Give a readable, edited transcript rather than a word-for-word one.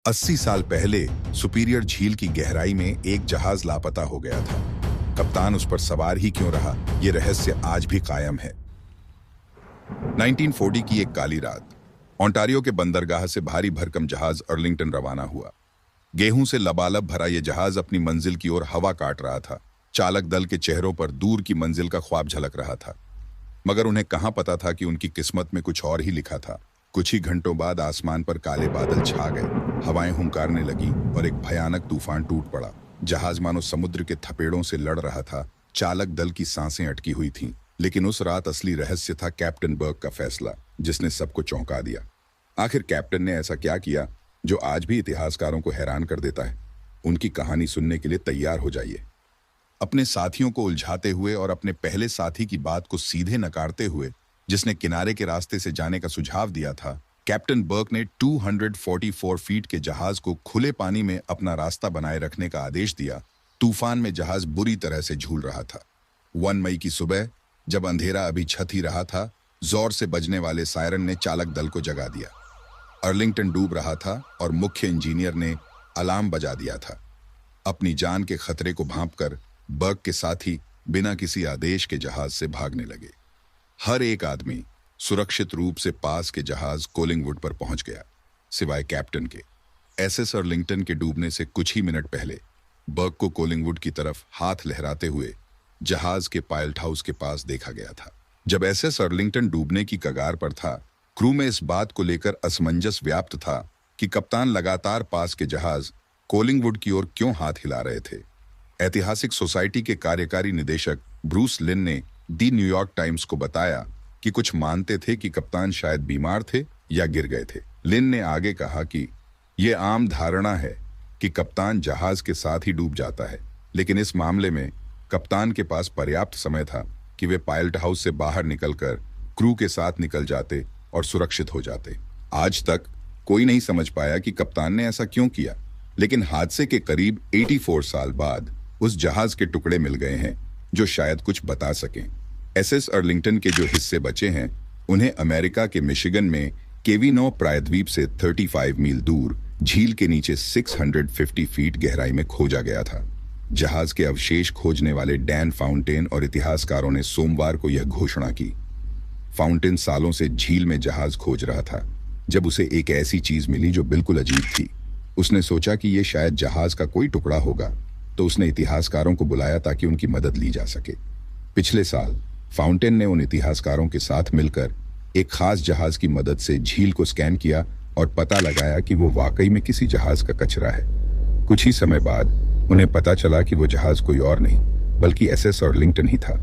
80 साल पहले सुपीरियर झील की गहराई में एक जहाज लापता हो गया था। कप्तान उस पर सवार ही क्यों रहा, ये रहस्य आज भी कायम है। 1940 की एक काली रात ओंटारियो के बंदरगाह से भारी भरकम जहाज अर्लिंगटन रवाना हुआ। गेहूं से लबालब भरा यह जहाज अपनी मंजिल की ओर हवा काट रहा था। चालक दल के चेहरों पर दूर की मंजिल का ख्वाब झलक रहा था, मगर उन्हें कहां पता था कि उनकी किस्मत में कुछ और ही लिखा था। कुछ ही घंटों बाद आसमान पर काले बादल छा गए, हवाएं हुंकारने लगी और एक भयानक तूफान टूट पड़ा। जहाज मानो समुद्र के थपेड़ों से लड़ रहा था। चालक दल की सांसें अटकी हुई थीं, लेकिन उस रात असली रहस्य था कैप्टन बर्ग का फैसला, जिसने सबको चौंका दिया। आखिर कैप्टन ने ऐसा क्या किया जो आज भी इतिहासकारों को हैरान कर देता है? उनकी कहानी सुनने के लिए तैयार हो जाइए। अपने साथियों को उलझाते हुए और अपने पहले साथी की बात को सीधे नकारते हुए, जिसने किनारे के रास्ते से जाने का सुझाव दिया था, कैप्टन बर्ग ने 244 फीट के जहाज को खुले पानी में अपना रास्ता बनाए रखने का आदेश दिया। तूफान में जहाज बुरी तरह से झूल रहा था। 1 मई की सुबह, जब अंधेरा अभी छत ही रहा था, जोर से बजने वाले सायरन ने चालक दल को जगा दिया। अर्लिंगटन डूब रहा था और मुख्य इंजीनियर ने अलार्म बजा दिया था। अपनी जान के खतरे को भांपकर बर्ग के साथी बिना किसी आदेश के जहाज से भागने लगे। हर एक आदमी सुरक्षित रूप से पास के जहाज कोलिंगवुड पर पहुंच गया, सिवाय कैप्टन के। एसएस अर्लिंगटन के डूबने से कुछ ही मिनट पहले बर्ग को कोलिंगवुड की तरफ हाथ लहराते हुए जहाज के पायलट हाउस के पास देखा गया था। जब एसएस अर्लिंगटन डूबने की कगार पर था, क्रू में इस बात को लेकर असमंजस व्याप्त था कि कप्तान लगातार पास के जहाज कोलिंगवुड की ओर क्यों हाथ हिला रहे थे। ऐतिहासिक सोसाइटी के कार्यकारी निदेशक ब्रूस लिन ने दी न्यूयॉर्क टाइम्स को बताया कि कुछ मानते थे कि कप्तान शायद बीमार थे या गिर गए थे। लिन ने आगे कहा कि यह आम धारणा है कि कप्तान जहाज के साथ ही डूब जाता है, लेकिन इस मामले में कप्तान के पास पर्याप्त समय था कि वे पायलट हाउस से बाहर निकलकर क्रू के साथ निकल जाते और सुरक्षित हो जाते। आज तक कोई नहीं समझ पाया कि कप्तान ने ऐसा क्यों किया, लेकिन हादसे के करीब 84 साल बाद उस जहाज के टुकड़े मिल गए हैं जो शायद कुछ बता सकें। एसएस अर्लिंगटन के जो हिस्से बचे हैं, उन्हें अमेरिका के मिशिगन में केविनो प्रायद्वीप से 35 मील दूर झील के नीचे 650 फीट गहराई में खोजा गया था। जहाज के अवशेष खोजने वाले डैन फाउंटेन और इतिहासकारों ने सोमवार को यह घोषणा की। फाउंटेन सालों से झील में जहाज खोज रहा था, जब उसे एक ऐसी चीज मिली जो बिल्कुल अजीब थी। उसने सोचा कि यह शायद जहाज का कोई टुकड़ा होगा, तो उसने इतिहासकारों को बुलाया ताकि उनकी मदद ली जा सके। पिछले साल फाउंटेन ने उन इतिहासकारों के साथ मिलकर एक खास जहाज की मदद से झील को स्कैन किया और पता लगाया कि वो वाकई में किसी जहाज का कचरा है। कुछ ही समय बाद उन्हें पता चला कि वो जहाज कोई और नहीं बल्कि एसएस अर्लिंगटन ही था।